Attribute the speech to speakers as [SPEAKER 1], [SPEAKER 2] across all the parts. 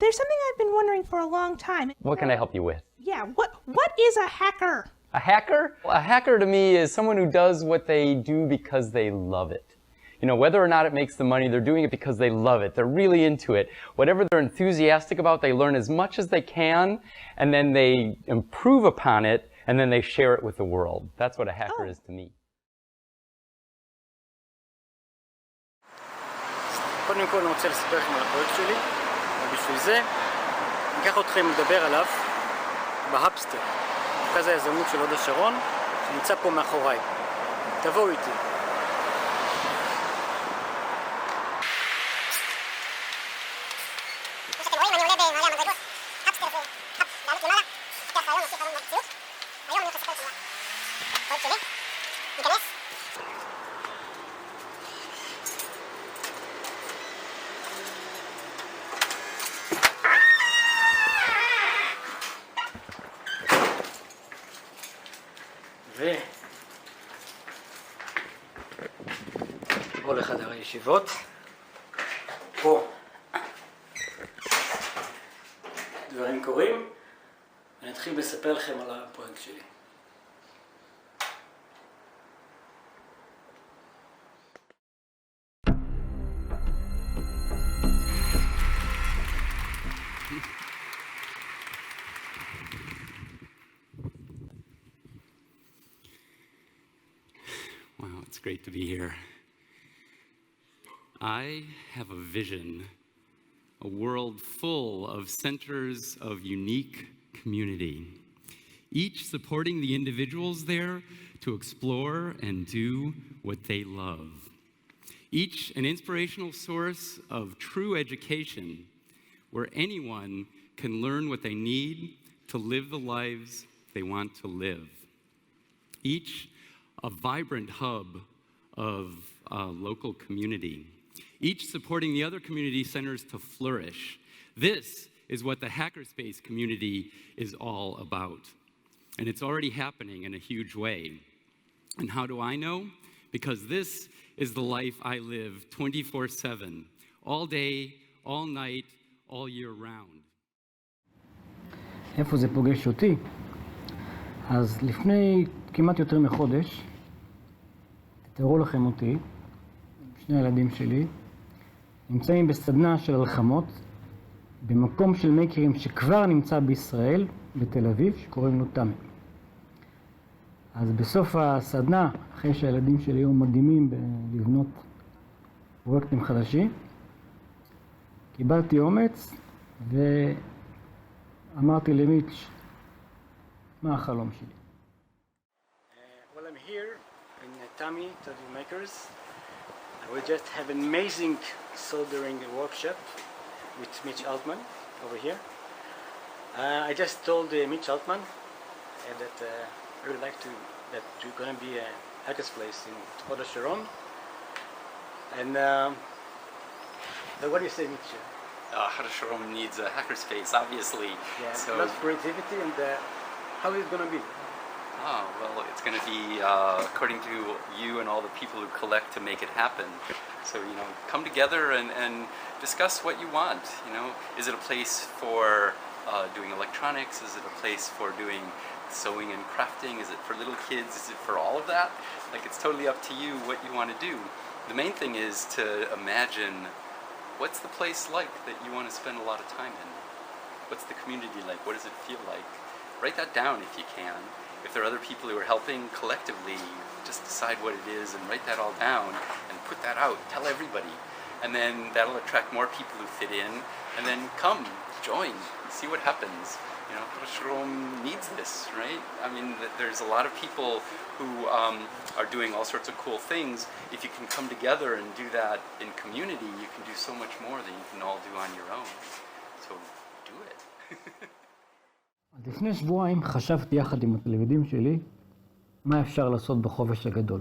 [SPEAKER 1] There's something I've been wondering for a long time.
[SPEAKER 2] What can I help you with?
[SPEAKER 1] Yeah, what is a hacker?
[SPEAKER 2] A hacker? A hacker to me is someone who does what they do because they love it. You know, whether or not it makes the money, they're doing it because they love it. They're really into it. Whatever they're enthusiastic about, they learn as much as they can, and then they improve upon it, and then they share it with the world. That's what a hacker is to me.
[SPEAKER 3] קודם כל אני רוצה לספר לכם על הפרויקט שלי, ובשביל זה אני אקח אתכם לדבר עליו בהאפסטר, מרכז היזמות של הוד השרון, שנמצא פה מאחוריי. תבואו איתי. פה לחדר הישיבות, פה דברים קורים, אני אתחיל לספר לכם על הפרויקט שלי.
[SPEAKER 4] Wow, it's great to be here. I have a vision, a world full of centers of unique community, each supporting the individuals there to explore and do what they love. Each an inspirational source of true education where anyone can learn what they need to live the lives they want to live. Each a vibrant hub of local community, each supporting the other community centers to flourish. This is what the hackerspace community is all about. And it's already happening in a huge way. And how do I know? Because this is the life I live 24/7, all day, all night, all year round.
[SPEAKER 5] איפה זה פוגש אותי? אז לפני כמעט יותר מחודש, תראו לכם אותי, שני הילדים שלי, נמצאים בסדנה של הלחמות, במקום של מייקרים שכבר נמצא בישראל, בתל אביב, שקוראים לו תמי. אז בסוף הסדנה, אחרי שהילדים שלי היו מדהימים בלבנות פרויקטים חדשים, קיבלתי אומץ ואמרתי למיץ' מה החלום שלי.
[SPEAKER 3] Well, I'm here in Tami, Tattoo Makers. We just have an amazing soldering workshop with Mitch Altman over here. I just told Mitch Altman that I would like that you're going to be a hackerspace in Hod Sharon. And what do you say, Mitch?
[SPEAKER 4] Hod Sharon needs a hackerspace, obviously.
[SPEAKER 3] Yeah,
[SPEAKER 4] so
[SPEAKER 3] lots of creativity, and how is it going to be?
[SPEAKER 4] Oh, well, it's going to be according to you and all the people who collect to make it happen. So, you know, come together and discuss what you want. You know, is it a place for doing electronics? Is it a place for doing sewing and crafting? Is it for little kids? Is it for all of that? Like, it's totally up to you what you want to do. The main thing is to imagine what's the place like that you want to spend a lot of time in? What's the community like? What does it feel like? Write that down if you can. If there are other people who are helping collectively, just decide what it is and write that all down and put that out. Tell everybody. And then that'll attract more people who fit in. And then come, join, see what happens. You know, Larishom needs this, right? I mean, there's a lot of people who are doing all sorts of cool things. If you can come together and do that in community, you can do so much more than you can all do on your own. So do it.
[SPEAKER 5] לפני שבועיים חשבתי יחד עם התלמידים שלי מה אפשר לעשות בחופש הגדול.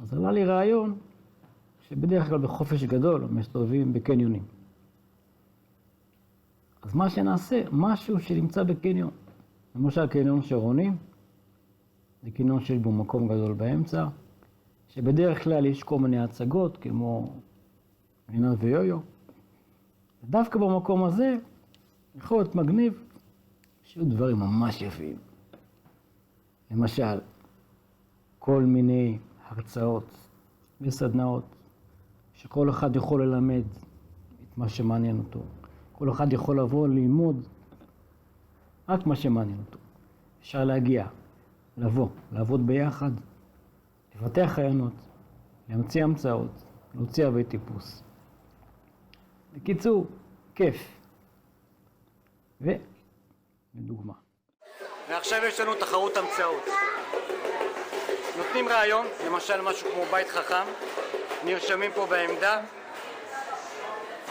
[SPEAKER 5] אז עלה לי רעיון שבדרך כלל בחופש גדול מסתובבים בקניונים. אז מה שנעשה, משהו שנמצא בקניון. למשל קניון שרונים, זה קניון שיש בו מקום גדול באמצע, שבדרך כלל יש כל מיני הצגות כמו עינת ויויו, דווקא במקום הזה, יכול להיות מגניב, שיהיו דברים ממש יפים. למשל, כל מיני הרצאות וסדנאות, שכל אחד יכול ללמד את מה שמעניין אותו. כל אחד יכול לבוא ללמוד רק מה שמעניין אותו. אפשר להגיע, לבוא, לעבוד ביחד, לפתח רעיונות, להמציא המצאות, להוציא אבי טיפוס. בקיצור, כיף. ולדוגמה.
[SPEAKER 3] ועכשיו יש לנו תחרות המצאות. נותנים רעיון, למשל משהו כמו בית חכם, נרשמים פה בעמדה,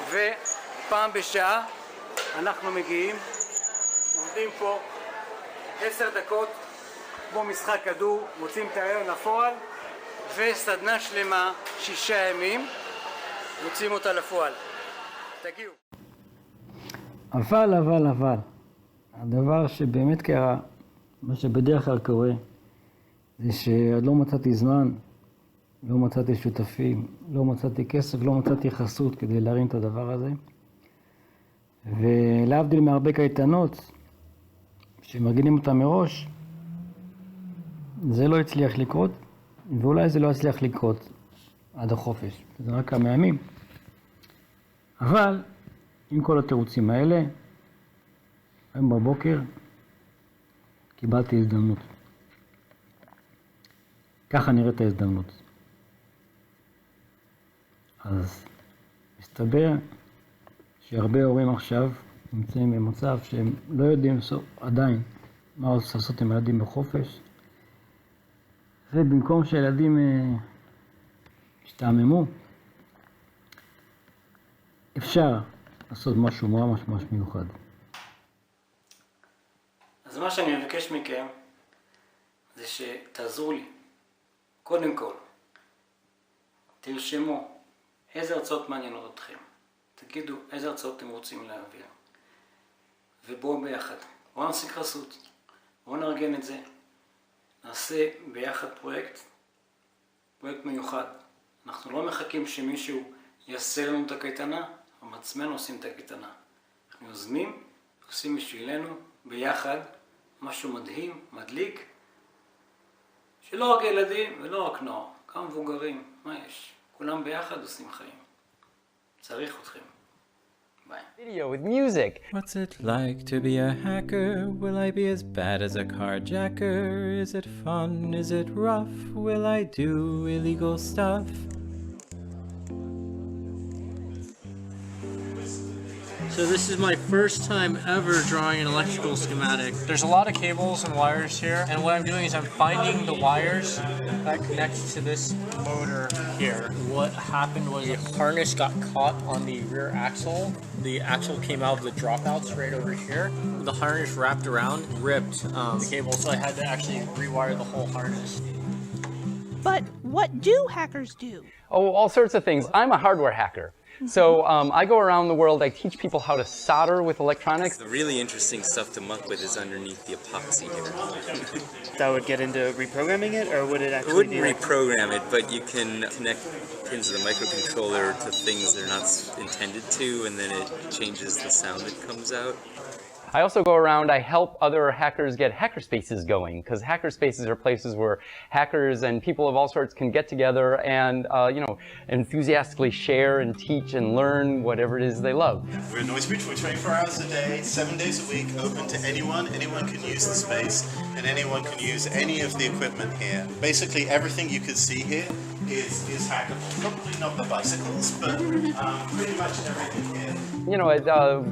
[SPEAKER 3] ופעם בשעה אנחנו מגיעים, עומדים פה 10 דקות, כמו משחק כדור, מוצאים את הרעיון לפועל, וסדנה שלמה 6 ימים, מוצאים אותה לפועל. תגיעו.
[SPEAKER 5] אבל, הדבר שבאמת קרה, מה שבדרך כלל קורה, זה שעוד לא מצאתי זמן, לא מצאתי שותפים, לא מצאתי כסף, לא מצאתי חסות כדי להרים את הדבר הזה. ולהבדיל מהרבה קייטנות, שמרגילים אותם מראש, זה לא הצליח לקרות, ואולי זה לא הצליח לקרות עד החופש, זה רק כמה ימים. אבל עם כל התירוצים האלה, היום בבוקר קיבלתי הזדמנות. ככה נראית ההזדמנות. אז מסתבר שהרבה הורים עכשיו נמצאים במצב שהם לא יודעים עדיין מה לעשות עם ילדים בחופש, ובמקום שילדים ישתעממו, אפשר לעשות משהו ממש מיוחד.
[SPEAKER 3] אז מה שאני מבקש מכם זה שתעזרו לי. קודם כל, תרשמו איזה הרצאות מעניינות אתכם. תגידו איזה הרצאות אתם רוצים להעביר. ובואו ביחד. בואו נעשה חסות. בואו נארגן את זה. נעשה ביחד פרויקט מיוחד. אנחנו לא מחכים שמישהו יעשה לנו את הקייטנה, אנחנו עצמנו עושים את הקייטנה. אנחנו יוזמים, עושים בשבילנו ביחד משהו מדהים, מדליק, שלא רק ילדים ולא רק נוער, גם מבוגרים, מה יש? כולם ביחד עושים חיים. צריך אתכם. ביי.
[SPEAKER 2] Video with music.
[SPEAKER 6] What's it like to be a hacker? Will I be as bad as a carjacker? Is it fun? Is it rough? Will I do illegal stuff?
[SPEAKER 7] So this is my first time ever drawing an electrical schematic. There's a lot of cables and wires here, and what I'm doing is I'm finding the wires that connect to this motor here. What happened was the harness got caught on the rear axle. The axle came out of the dropouts right over here. The harness wrapped around, ripped the cable, so I had to actually rewire the whole harness.
[SPEAKER 1] But what do hackers do?
[SPEAKER 2] Oh, all sorts of things. I'm a hardware hacker. So I go around the world, I teach people how to solder with electronics.
[SPEAKER 8] The really interesting stuff to muck with is underneath the epoxy here.
[SPEAKER 7] That would get into reprogramming it, or would it actually
[SPEAKER 8] I wouldn't reprogram it, but you can connect pins of the microcontroller to things they're not intended to, and then it changes the sound that comes out.
[SPEAKER 2] I also go around, I help other hackers get hacker spaces going, because hacker spaces are places where hackers and people of all sorts can get together and, enthusiastically share and teach and learn whatever it is they love.
[SPEAKER 9] We're in Noisebridge, we're 24 hours a day, 7 days a week, open to anyone. Anyone can use the space, and anyone can use any of the equipment here. Basically, everything you can see here is hackable. Probably not the bicycles, but pretty much everything here.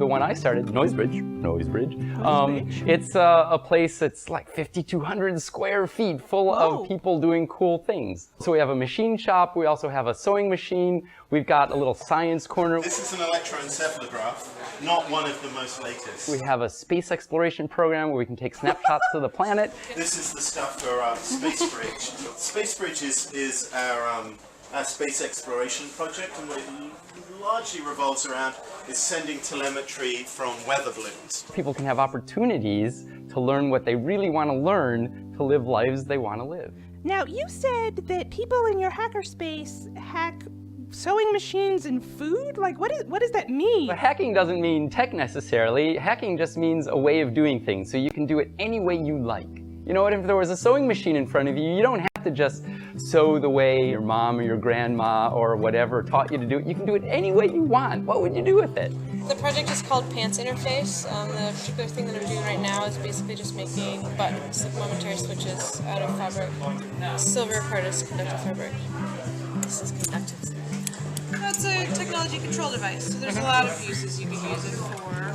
[SPEAKER 2] The one I started, Noisebridge. It's a place that's like 5,200 square feet full of people doing cool things. So we have a machine shop, we also have a sewing machine, we've got a little science corner.
[SPEAKER 9] This is an electroencephalograph, not one of the most latest.
[SPEAKER 2] We have a space exploration program where we can take snapshots of the planet.
[SPEAKER 9] This is the stuff for Space Bridge. Space Bridge is our space exploration project, and what it largely revolves around is sending telemetry from weather balloons.
[SPEAKER 2] People can have opportunities to learn what they really want to learn to live lives they want to live.
[SPEAKER 1] Now, you said that people in your hackerspace hack sewing machines and food? Like, what does that mean?
[SPEAKER 2] But hacking doesn't mean tech necessarily. Hacking just means a way of doing things, so you can do it any way you like. You know what, if there was a sewing machine in front of you, you don't have to just sew the way your mom or your grandma or whatever taught you to do it. You can do it any way you want. What would you do with it?
[SPEAKER 10] The project is called Pants Interface. The particular thing that I'm doing right now is basically just making buttons, like momentary switches out of fabric. Silver part is conductive fabric. This is conductive. That's a technology control device, so there's a lot of uses you can use it for.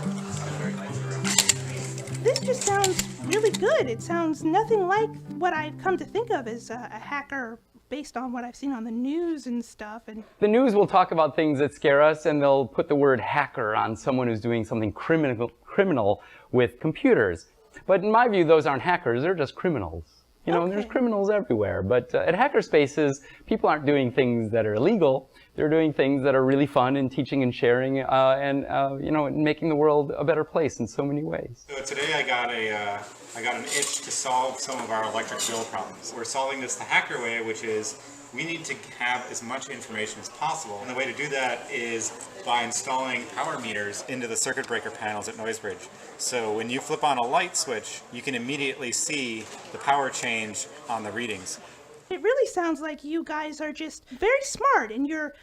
[SPEAKER 1] This just sounds really good. It sounds nothing like what I've come to think of as a hacker based on what I've seen on the news and stuff. And
[SPEAKER 2] the news will talk about things that scare us, and they'll put the word hacker on someone who's doing something criminal with computers. But in my view, those aren't hackers, they're just criminals. You know, there's criminals everywhere. But at hackerspaces, people aren't doing things that are illegal. They're doing things that are really fun and teaching and sharing and you know, making the world a better place in so many ways.
[SPEAKER 11] So today I got an itch to solve some of our electric bill problems. We're solving this the hacker way, which is we need to have as much information as possible. And the way to do that is by installing power meters into the circuit breaker panels at Noisebridge. So when you flip on a light switch, you can immediately see the power change on the readings.
[SPEAKER 1] it really sounds like you guys are just very smart and you're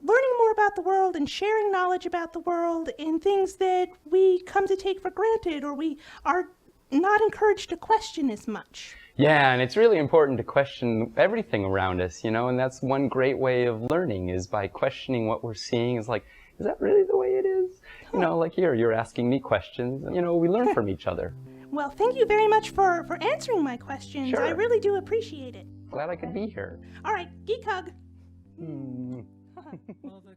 [SPEAKER 1] learning more about the world and sharing knowledge about the world and things that we come to take for granted or we are not encouraged to question as much.
[SPEAKER 2] Yeah, and it's really important to question everything around us, you know, and that's one great way of learning is by questioning what we're seeing. Is like, is that really the way it is? You know, like here, you're asking me questions, and, you know, we learn from each other.
[SPEAKER 1] Well, thank you very much for answering my questions.
[SPEAKER 2] Sure.
[SPEAKER 1] I really do appreciate it.
[SPEAKER 2] Glad I could be here.
[SPEAKER 1] All right, geek hug.
[SPEAKER 6] Well, the